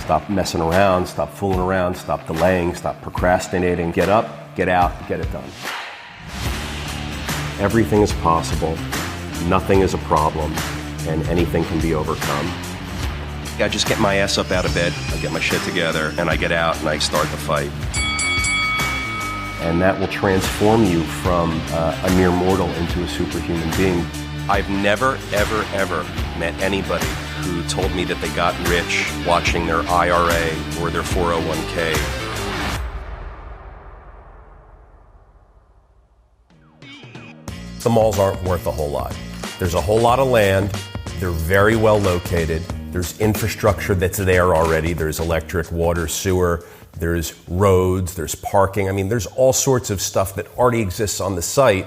Stop messing around, stop fooling around, stop delaying, stop procrastinating. Get up, get out, get it done. Everything is possible, nothing is a problem, and anything can be overcome. I just get my ass up out of bed, I get my shit together, and I get out and I start the fight. And that will transform you from a mere mortal into a superhuman being. I've never, ever, ever met anybody who told me that they got rich watching their IRA or their 401k. The malls aren't worth a whole lot. There's a whole lot of land. They're very well located. There's infrastructure that's there already. There's electric, water, sewer. There's roads. There's parking. I mean, there's all sorts of stuff that already exists on the site,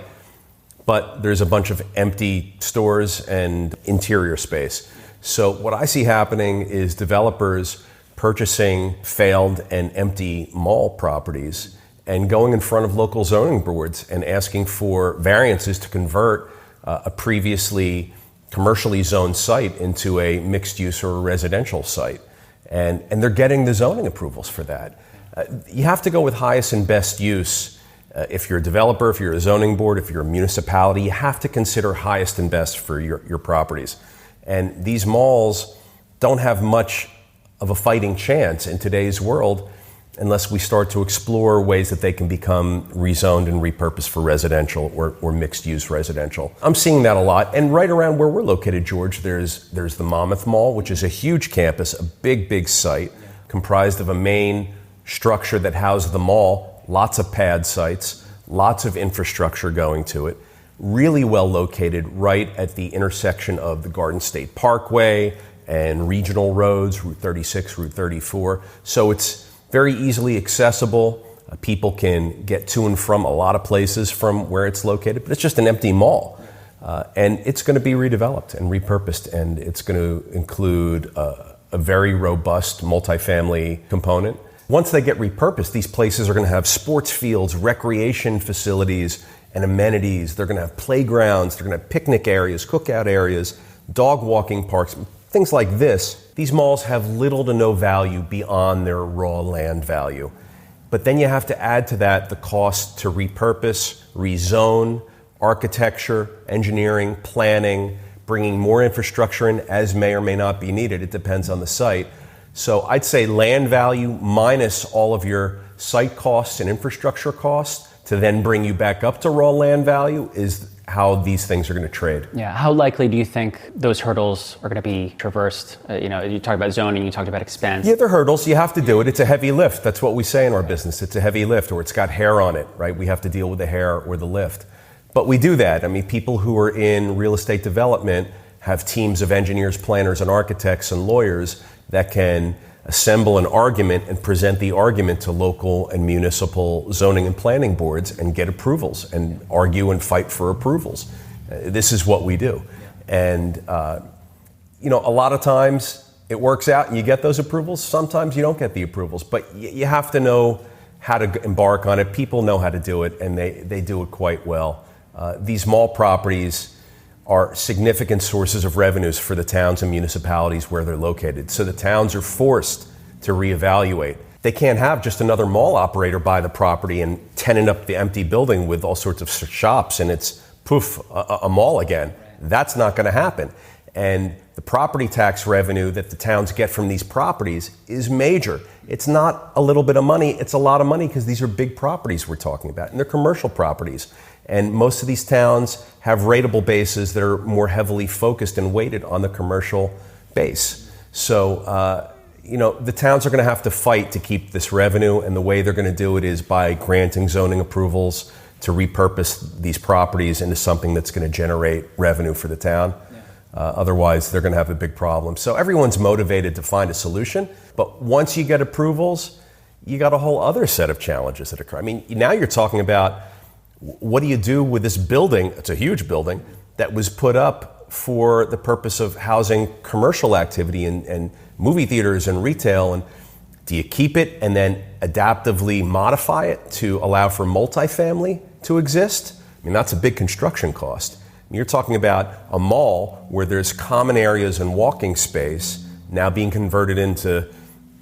but there's a bunch of empty stores and interior space. So what I see happening is developers purchasing failed and empty mall properties and going in front of local zoning boards and asking for variances to convert a previously commercially zoned site into a mixed use or a residential site. And they're getting the zoning approvals for that. You have to go with highest and best use. If you're a developer, if you're a zoning board, if you're a municipality, you have to consider highest and best for your properties. And these malls don't have much of a fighting chance in today's world unless we start to explore ways that they can become rezoned and repurposed for residential or mixed-use residential. I'm seeing that a lot. And right around where we're located, George, there's the Monmouth Mall, which is a huge campus, a big site comprised of a main structure that houses the mall, lots of pad sites, lots of infrastructure going to it, really well located right at the intersection of the Garden State Parkway and regional roads, Route 36, Route 34. So it's very easily accessible. People can get to and from a lot of places from where it's located, but it's just an empty mall. And it's going to be redeveloped and repurposed, and it's going to include a very robust multifamily component. Once they get repurposed, these places are going to have sports fields, recreation facilities, and amenities. They're going to have playgrounds, they're going to have picnic areas, cookout areas, dog walking parks, things like this. These malls have little to no value beyond their raw land value. But then you have to add to that the cost to repurpose, rezone, architecture, engineering, planning, bringing more infrastructure in as may or may not be needed. It depends on the site. So I'd say land value minus all of your site costs and infrastructure costs to then bring you back up to raw land value is how these things are going to trade. Yeah, how likely do you think those hurdles are going to be traversed? You talked about zoning, you talked about expense. Yeah, they're hurdles. You have to do it. It's a heavy lift. That's what we say in our business. It's a heavy lift, or it's got hair on it, right? We have to deal with the hair or the lift. But we do that. I mean, people who are in real estate development have teams of engineers, planners, and architects and lawyers that can assemble an argument and present the argument to local and municipal zoning and planning boards and get approvals and argue and fight for approvals. This is what we do. And, a lot of times it works out and you get those approvals. Sometimes you don't get the approvals, but you have to know how to embark on it. People know how to do it, and they do it quite well. These mall properties are significant sources of revenues for the towns and municipalities where they're located. So the towns are forced to reevaluate. They can't have just another mall operator buy the property and tenant up the empty building with all sorts of shops and it's poof, a mall again. That's not going to happen. And the property tax revenue that the towns get from these properties is major. It's not a little bit of money, it's a lot of money because these are big properties we're talking about, and they're commercial properties. And most of these towns have rateable bases that are more heavily focused and weighted on the commercial base. So, the towns are going to have to fight to keep this revenue, and the way they're going to do it is by granting zoning approvals to repurpose these properties into something that's going to generate revenue for the town. Otherwise, they're going to have a big problem. So everyone's motivated to find a solution, but once you get approvals, you got a whole other set of challenges that occur. I mean, now you're talking about what do you do with this building? It's a huge building that was put up for the purpose of housing commercial activity and movie theaters and retail. And do you keep it and then adaptively modify it to allow for multifamily to exist? I mean, that's a big construction cost. You're talking about a mall where there's common areas and walking space now being converted into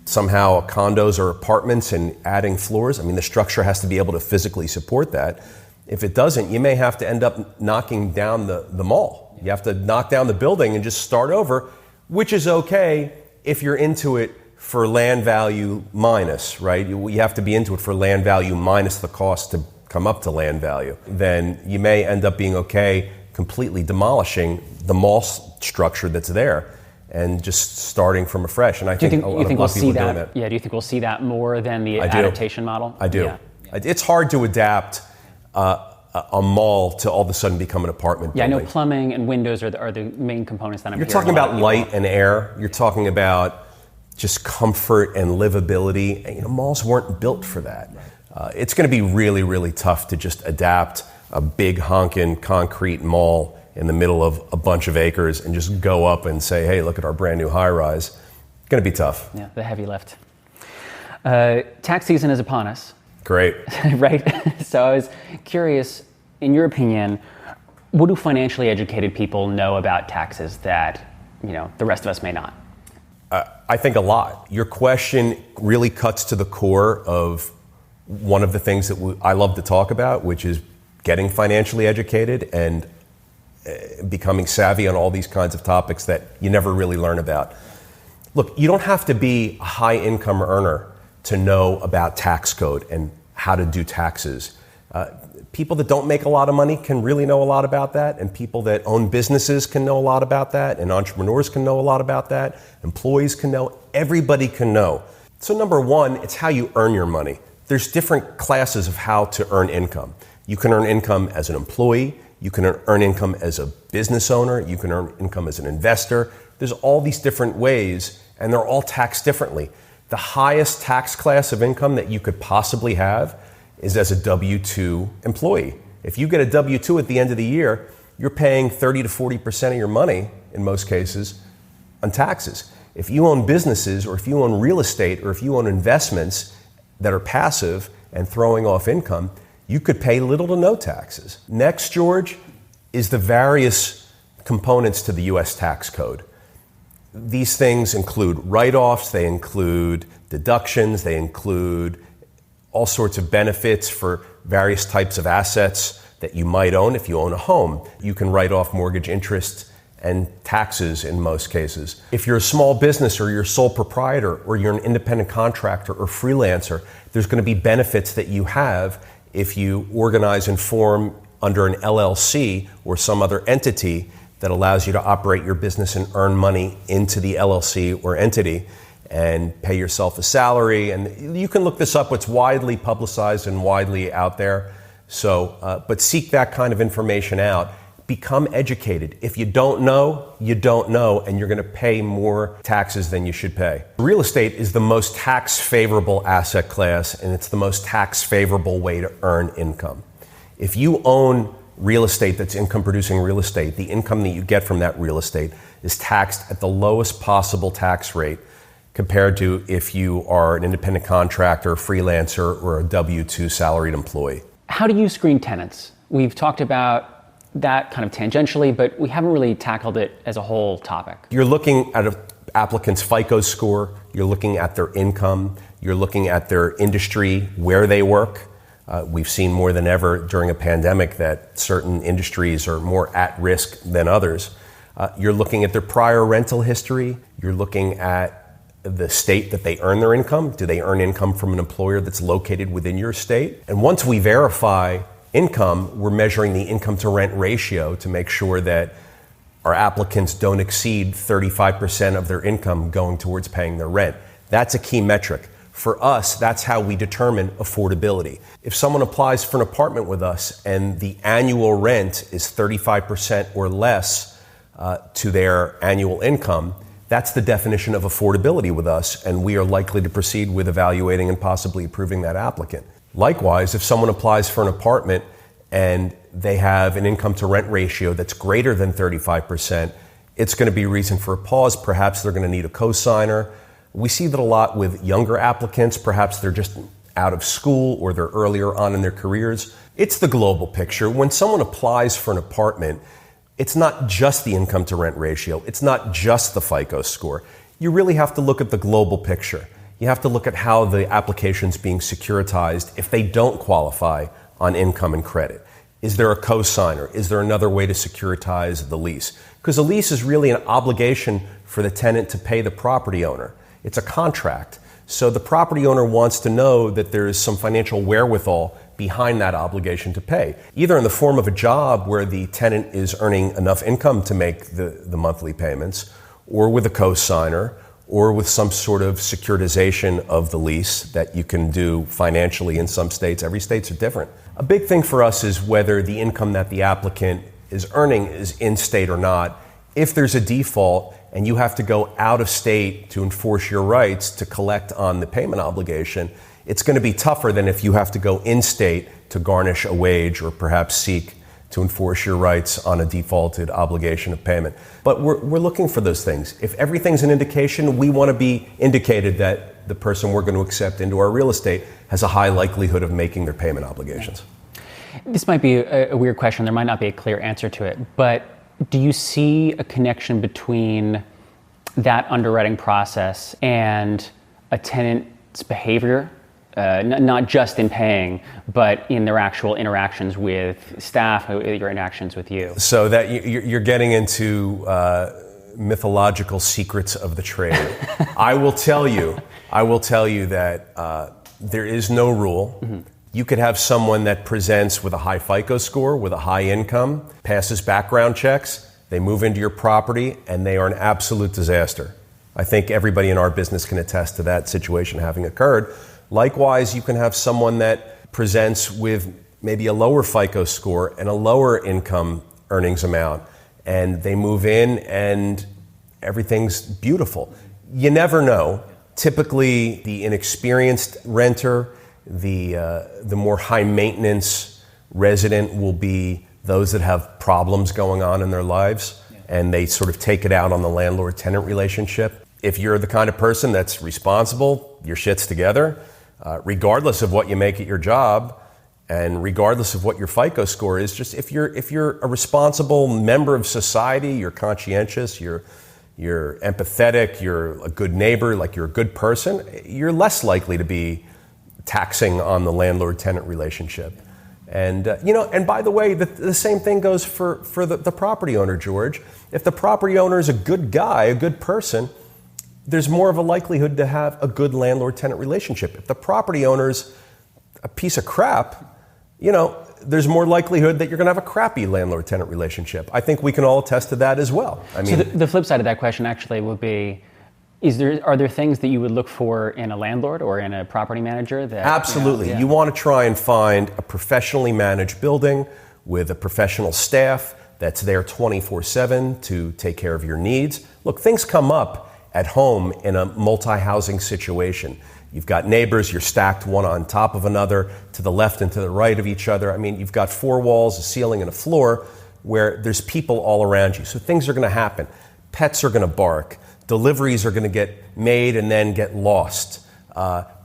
somehow condos or apartments and adding floors. I mean, the structure has to be able to physically support that. If it doesn't, you may have to end up knocking down the mall. You have to knock down the building and just start over, which is okay if you're into it for land value minus, right? You have to be into it for land value minus the cost to come up to land value. Then you may end up being okay completely demolishing the mall structure that's there and just starting from afresh. And I think a lot of people are doing that. Yeah, do you think we'll see that more than the adaptation model? I do. Yeah. It's hard to adapt a mall to all of a sudden become an apartment building. Yeah, I know plumbing and windows are the main components that I'm hearing. You're talking about light and air. You're talking about just comfort and livability. And, malls weren't built for that. It's going to be really, really tough to just adapt a big honking concrete mall in the middle of a bunch of acres and just go up and say, hey, look at our brand new high rise. It's going to be tough. Yeah, the heavy lift. Tax season is upon us. Great. Right? So I was curious, in your opinion, what do financially educated people know about taxes that, the rest of us may not? I think a lot. Your question really cuts to the core of one of the things that I love to talk about, which is getting financially educated and becoming savvy on all these kinds of topics that you never really learn about. Look, you don't have to be a high income earner to know about tax code and how to do taxes. People that don't make a lot of money can really know a lot about that, and people that own businesses can know a lot about that, and entrepreneurs can know a lot about that, employees can know, everybody can know. So number one, it's how you earn your money. There's different classes of how to earn income. You can earn income as an employee, you can earn income as a business owner, you can earn income as an investor. There's all these different ways, and they're all taxed differently. The highest tax class of income that you could possibly have is as a W-2 employee. If you get a W-2 at the end of the year, you're paying 30 to 40% of your money, in most cases, on taxes. If you own businesses, or if you own real estate, or if you own investments that are passive and throwing off income, you could pay little to no taxes. Next, George, is the various components to the U.S. tax code. These things include write-offs, they include deductions, they include all sorts of benefits for various types of assets that you might own. If you own a home, you can write off mortgage interest and taxes in most cases. If you're a small business or you're a sole proprietor or you're an independent contractor or freelancer, there's going to be benefits that you have if you organize and form under an LLC or some other entity that allows you to operate your business and earn money into the LLC or entity and pay yourself a salary. And you can look this up. It's widely publicized and widely out there. So, but seek that kind of information out. Become educated. If you don't know, you don't know, and you're going to pay more taxes than you should pay. Real estate is the most tax favorable asset class, and it's the most tax favorable way to earn income. If you own real estate that's income producing real estate, the income that you get from that real estate is taxed at the lowest possible tax rate compared to if you are an independent contractor, freelancer, or a W-2 salaried employee. How do you screen tenants? We've talked about that kind of tangentially, but we haven't really tackled it as a whole topic. You're looking at an applicant's FICO score, you're looking at their income, you're looking at their industry, where they work. We've seen more than ever during a pandemic that certain industries are more at risk than others. You're looking at their prior rental history, you're looking at the state that they earn their income. Do they earn income from an employer that's located within your state? And once we verify income, we're measuring the income to rent ratio to make sure that our applicants don't exceed 35% of their income going towards paying their rent. That's a key metric. For us, that's how we determine affordability. If someone applies for an apartment with us and the annual rent is 35% or less to their annual income, that's the definition of affordability with us, and we are likely to proceed with evaluating and possibly approving that applicant. Likewise, if someone applies for an apartment and they have an income to rent ratio that's greater than 35%, it's going to be reason for a pause. Perhaps they're going to need a cosigner. We see that a lot with younger applicants. Perhaps they're just out of school or they're earlier on in their careers. It's the global picture. When someone applies for an apartment, it's not just the income to rent ratio. It's not just the FICO score. You really have to look at the global picture. You have to look at how the application's being securitized if they don't qualify on income and credit. Is there a cosigner? Is there another way to securitize the lease? Because a lease is really an obligation for the tenant to pay the property owner. It's a contract. So the property owner wants to know that there is some financial wherewithal behind that obligation to pay, either in the form of a job where the tenant is earning enough income to make the monthly payments, or with a cosigner, or with some sort of securitization of the lease that you can do financially in some states. Every states are different. A big thing for us is whether the income that the applicant is earning is in-state or not. If there's a default and you have to go out of state to enforce your rights to collect on the payment obligation, it's going to be tougher than if you have to go in-state to garnish a wage or perhaps seek to enforce your rights on a defaulted obligation of payment. But we're looking for those things. If everything's an indication, we want to be indicated that the person we're going to accept into our real estate has a high likelihood of making their payment obligations. This might be a weird question. There might not be a clear answer to it, but do you see a connection between that underwriting process and a tenant's behavior? Not just in paying, but in their actual interactions with staff, your interactions with you. So that you're getting into mythological secrets of the trade. I will tell you that there is no rule. Mm-hmm. You could have someone that presents with a high FICO score, with a high income, passes background checks, they move into your property, and they are an absolute disaster. I think everybody in our business can attest to that situation having occurred. Likewise, you can have someone that presents with maybe a lower FICO score and a lower income earnings amount, and they move in and everything's beautiful. You never know. Typically, the inexperienced renter, the more high maintenance resident will be those that have problems going on in their lives, and they sort of take it out on the landlord-tenant relationship. If you're the kind of person that's responsible, your shit's together, regardless of what you make at your job, and regardless of what your FICO score is, just if you're a responsible member of society, you're conscientious, you're empathetic, you're a good neighbor, like you're a good person, you're less likely to be taxing on the landlord-tenant relationship. And and by the way, the same thing goes for the property owner, George. If the property owner is a good guy, a good person, there's more of a likelihood to have a good landlord-tenant relationship. If the property owner's a piece of crap, there's more likelihood that you're going to have a crappy landlord-tenant relationship. I think we can all attest to that as well. I mean, so the flip side of that question actually would be, are there things that you would look for in a landlord or in a property manager? That absolutely. You want to try and find a professionally managed building with a professional staff that's there 24/7 to take care of your needs. Look, things come up at home in a multi-housing situation. You've got neighbors, you're stacked one on top of another, to the left and to the right of each other. I mean, you've got four walls, a ceiling, and a floor where there's people all around you. So things are going to happen. Pets are going to bark. Deliveries are going to get made and then get lost.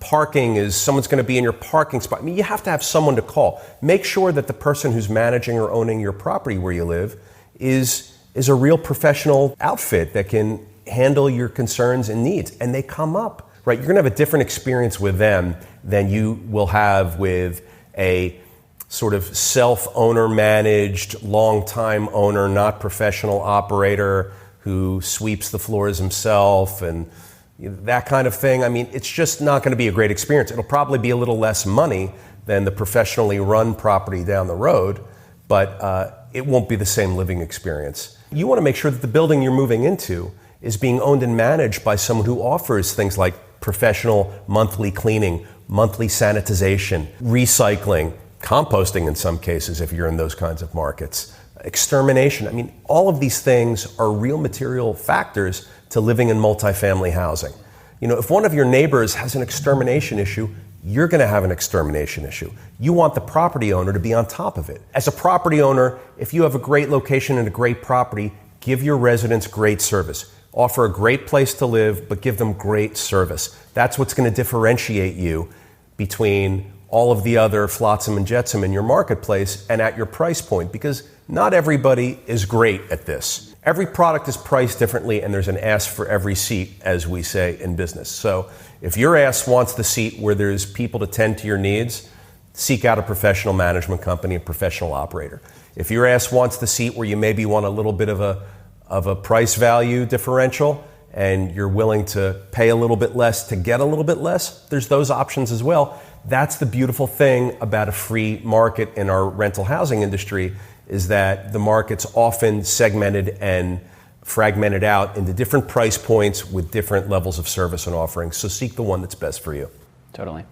Parking is, someone's going to be in your parking spot. I mean, you have to have someone to call. Make sure that the person who's managing or owning your property where you live is a real professional outfit that can handle your concerns and needs, and they come up, right? You're going to have a different experience with them than you will have with a sort of self-owner managed, long-time owner, not professional operator who sweeps the floors himself and that kind of thing. I mean, it's just not going to be a great experience. It'll probably be a little less money than the professionally run property down the road, but it won't be the same living experience. You want to make sure that the building you're moving into is being owned and managed by someone who offers things like professional monthly cleaning, monthly sanitization, recycling, composting in some cases if you're in those kinds of markets, extermination. I mean, all of these things are real material factors to living in multifamily housing. If one of your neighbors has an extermination issue, you're going to have an extermination issue. You want the property owner to be on top of it. As a property owner, if you have a great location and a great property, give your residents great service. Offer a great place to live, but give them great service. That's what's going to differentiate you between all of the other flotsam and jetsam in your marketplace and at your price point, because not everybody is great at this. Every product is priced differently, and there's an ask for every seat, as we say in business. So if your ass wants the seat where there's people to tend to your needs, seek out a professional management company, a professional operator. If your ass wants the seat where you maybe want a little bit of a price value differential and you're willing to pay a little bit less to get a little bit less, there's those options as well. That's the beautiful thing about a free market in our rental housing industry, is that the market's often segmented and fragmented out into different price points with different levels of service and offerings. So seek the one that's best for you. Totally.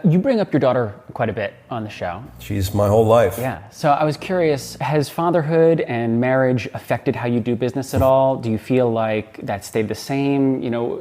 You bring up your daughter quite a bit on the show. She's my whole life. Yeah. So I was curious, has fatherhood and marriage affected how you do business at all? Do you feel like that stayed the same? You know,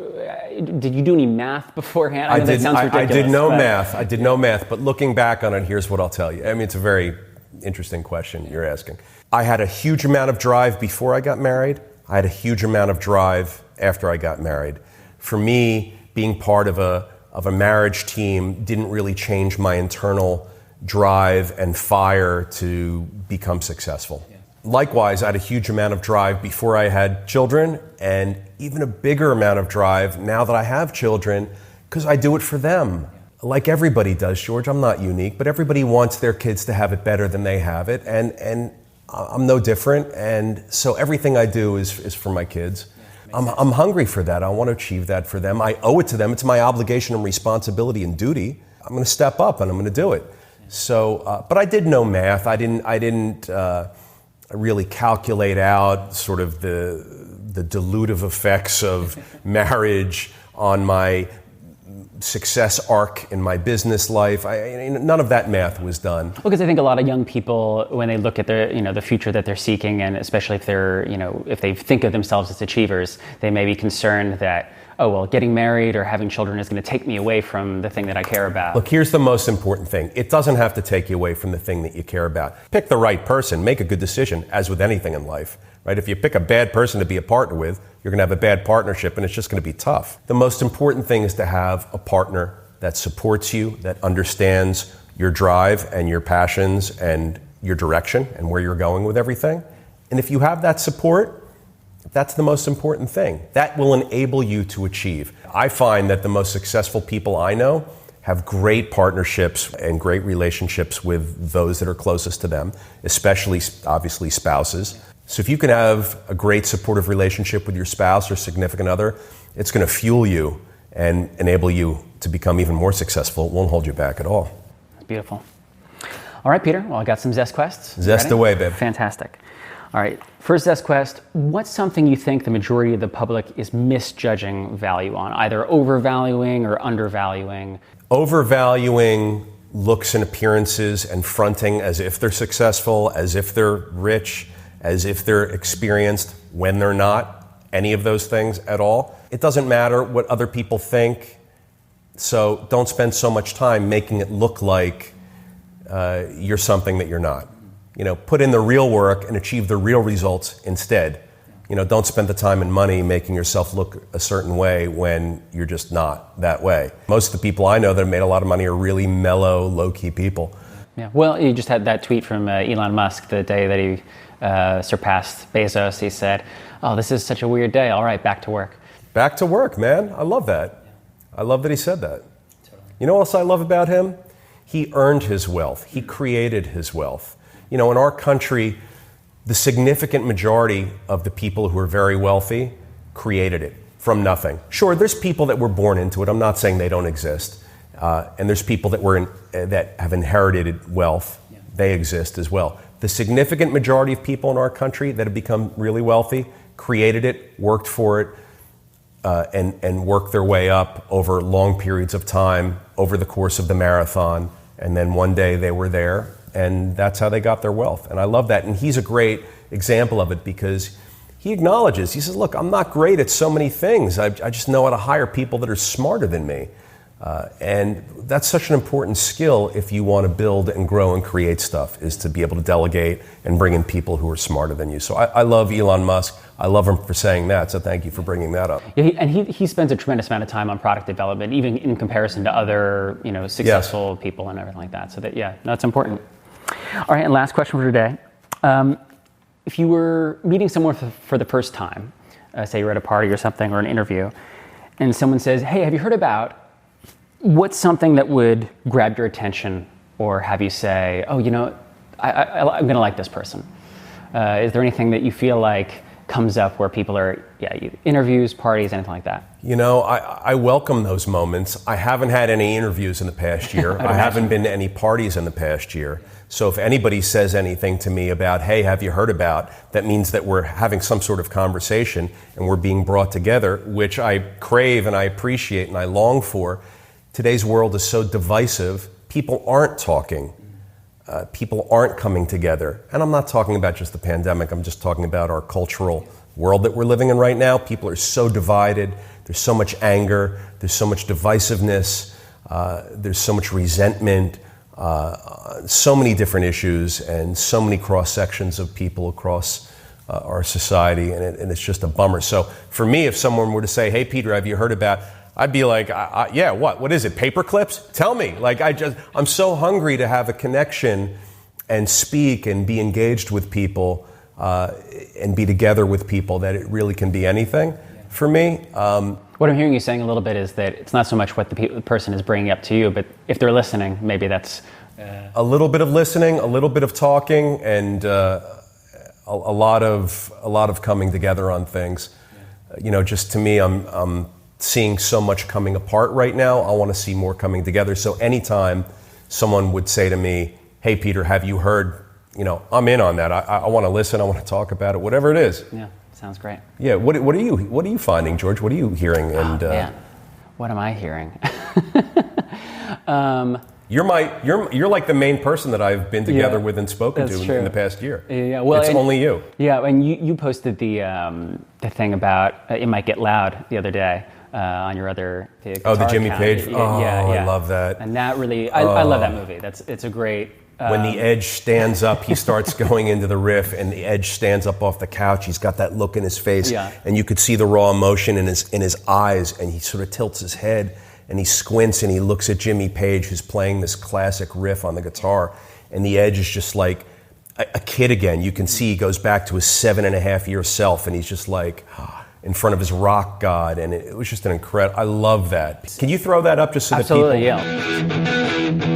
did you do any math beforehand? I know that sounds ridiculous. I did no math. I did no math. But looking back on it, here's what I'll tell you. I mean, it's a very interesting question you're asking. I had a huge amount of drive before I got married. I had a huge amount of drive after I got married. For me, being part of a marriage team didn't really change my internal drive and fire to become successful. Yeah. Likewise, I had a huge amount of drive before I had children, and even a bigger amount of drive now that I have children, because I do it for them. Yeah. Like everybody does, George. I'm not unique, but everybody wants their kids to have it better than they have it, and I'm no different, and so everything I do is for my kids. I'm hungry for that. I want to achieve that for them. I owe it to them. It's my obligation and responsibility and duty. I'm going to step up and I'm going to do it. So, but I did no math. I didn't really calculate out sort of the dilutive effects of marriage on my success arc in my business life. None of that math was done. Well, because I think a lot of young people, when they look at the future that they're seeking, and especially if they're, if they think of themselves as achievers, they may be concerned that, oh, well, getting married or having children is going to take me away from the thing that I care about. Look, here's the most important thing. It doesn't have to take you away from the thing that you care about. Pick the right person, make a good decision, as with anything in life, right? If you pick a bad person to be a partner with, you're going to have a bad partnership, and it's just going to be tough. The most important thing is to have a partner that supports you, that understands your drive and your passions and your direction and where you're going with everything. And if you have that support, that's the most important thing. That will enable you to achieve. I find that the most successful people I know have great partnerships and great relationships with those that are closest to them, especially, obviously, spouses. So if you can have a great supportive relationship with your spouse or significant other, it's going to fuel you and enable you to become even more successful. It won't hold you back at all. Beautiful. All right, Peter. Well, I got some Zest Quests. Zest away, babe. Fantastic. All right. First Zest Quest, what's something you think the majority of the public is misjudging value on, either overvaluing or undervaluing? Overvaluing looks and appearances and fronting as if they're successful, as if they're rich, as if they're experienced when they're not, any of those things at all. It doesn't matter what other people think, so don't spend so much time making it look like you're something that you're not. Put in the real work and achieve the real results instead. Don't spend the time and money making yourself look a certain way when you're just not that way. Most of the people I know that have made a lot of money are really mellow, low-key people. Yeah. Well, you just had that tweet from Elon Musk the day that he surpassed Bezos. He said, "Oh, this is such a weird day. All right, back to work." Back to work, man. I love that. I love that he said that. Totally. You know what else I love about him? He earned his wealth. He created his wealth. In our country, the significant majority of the people who are very wealthy created it from nothing. Sure, there's people that were born into it. I'm not saying they don't exist. And there's people that have inherited wealth. Yeah. They exist as well. The significant majority of people in our country that have become really wealthy created it, worked for it, and worked their way up over long periods of time, over the course of the marathon. And then one day they were there, and that's how they got their wealth. And I love that. And he's a great example of it because he acknowledges, he says, look, I'm not great at so many things. I just know how to hire people that are smarter than me. And that's such an important skill if you want to build and grow and create stuff, is to be able to delegate and bring in people who are smarter than you. So I love Elon Musk. I love him for saying that. So thank you for bringing that up. Yeah, and he spends a tremendous amount of time on product development, even in comparison to other successful people and everything like that. So that's important. All right, and last question for today. if you were meeting someone for the first time, say you're at a party or something or an interview, and someone says, hey, have you heard about what's something that would grab your attention or have you say, oh, I'm going to like this person? Is there anything that you feel like comes up where people are, interviews, parties, anything like that? I welcome those moments. I haven't had any interviews in the past year. I haven't been to any parties in the past year. So if anybody says anything to me about, hey, have you heard about, that means that we're having some sort of conversation and we're being brought together, which I crave and I appreciate and I long for. Today's world is so divisive. People aren't talking. People aren't coming together. And I'm not talking about just the pandemic. I'm just talking about our cultural world that we're living in right now. People are so divided. There's so much anger. There's so much divisiveness. There's so much resentment. So many different issues and so many cross sections of people across our society. And it's just a bummer. So for me, if someone were to say, hey, Peter, have you heard about... I'd be like, yeah, what is it, paper clips? Tell me. I'm so hungry to have a connection and speak and be engaged with people and be together with people that it really can be anything for me. What I'm hearing you saying a little bit is that it's not so much what the person is bringing up to you, but if they're listening, maybe that's... A little bit of listening, a little bit of talking, and a lot of coming together on things. Just to me, I'm seeing so much coming apart right now. I want to see more coming together. So anytime someone would say to me, hey, Peter, have you heard, I'm in on that. I want to listen. I want to talk about it, whatever it is. Yeah, sounds great. Yeah. What are you finding, George? What are you hearing? Man. What am I hearing? You're like the main person that I've been together with and spoken to in the past year. Yeah, well, it's only you. Yeah, and you posted the thing about It Might Get Loud the other day. On your other the Jimmy Page. I love that. And that really, I love that movie. It's a great. When the Edge stands up, he starts going into the riff, and the Edge stands up off the couch. He's got that look in his face, and you could see the raw emotion in his eyes, and he sort of tilts his head, and he squints, and he looks at Jimmy Page, who's playing this classic riff on the guitar, and the Edge is just like a kid again. You can see he goes back to his 7.5-year self, and he's just like in front of his rock god, and it was just an incredible. I love that. Can you throw that up just so Absolutely, that people?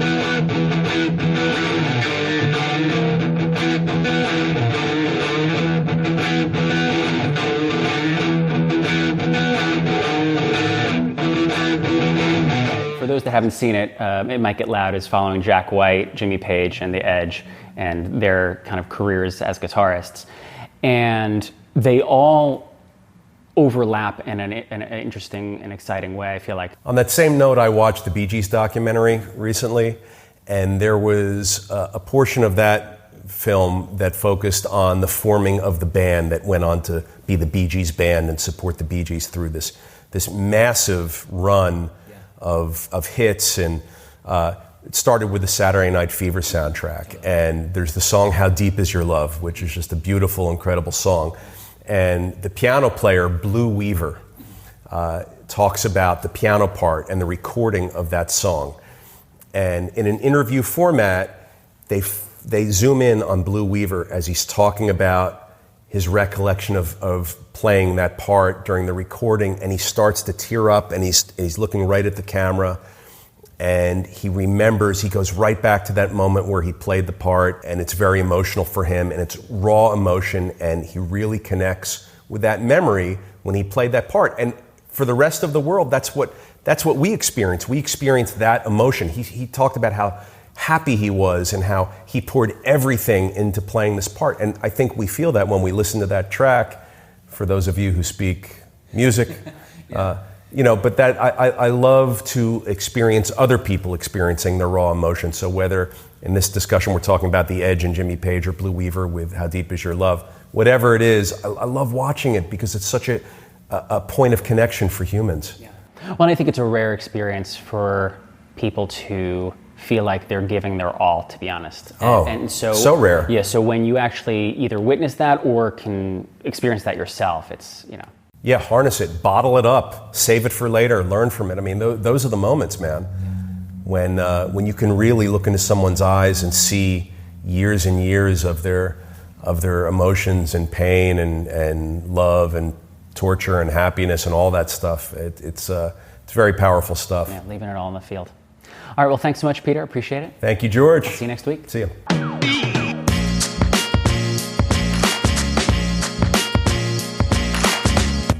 For those that haven't seen it, It Might Get Loud is following Jack White, Jimmy Page, and The Edge, and their kind of careers as guitarists, and they all overlap in an interesting and exciting way, I feel like. On that same note, I watched the Bee Gees documentary recently, and there was a portion of that film that focused on the forming of the band that went on to be the Bee Gees band and support the Bee Gees through this massive run of hits. And it started with the Saturday Night Fever soundtrack, and there's the song How Deep Is Your Love, which is just a beautiful, incredible song. And the piano player, Blue Weaver, talks about the piano part and the recording of that song. And in an interview format, they zoom in on Blue Weaver as he's talking about his recollection of playing that part during the recording, and he starts to tear up, and he's looking right at the camera, and he remembers, he goes right back to that moment where he played the part, and it's very emotional for him, and it's raw emotion, and he really connects with that memory when he played that part. And for the rest of the world, that's what we experience. We experience that emotion. He talked about how happy he was and how he poured everything into playing this part. And I think we feel that when we listen to that track, for those of you who speak music. But that I love to experience other people experiencing the raw emotion. So whether in this discussion we're talking about The Edge and Jimmy Page or Blue Weaver with How Deep Is Your Love, whatever it is, I love watching it because it's such a point of connection for humans. Yeah. Well, and I think it's a rare experience for people to feel like they're giving their all, to be honest. And so rare. Yeah, so when you actually either witness that or can experience that yourself, it's, Yeah, harness it, bottle it up, save it for later, learn from it. I mean, those are the moments, man, when you can really look into someone's eyes and see years and years of their their emotions and pain and love and torture and happiness and all that stuff. It's very powerful stuff. Yeah, leaving it all in the field. All right, well, thanks so much, Peter. Appreciate it. Thank you, George. I'll see you next week. See you.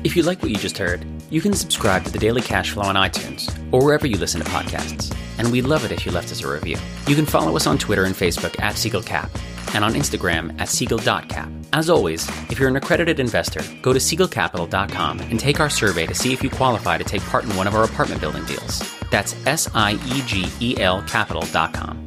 If you like what you just heard, you can subscribe to The Daily Cash Flow on iTunes or wherever you listen to podcasts. And we'd love it if you left us a review. You can follow us on Twitter and Facebook at SiegelCap and on Instagram at Siegel.cap. As always, if you're an accredited investor, go to SiegelCapital.com and take our survey to see if you qualify to take part in one of our apartment building deals. That's SIEGEL Capital.com.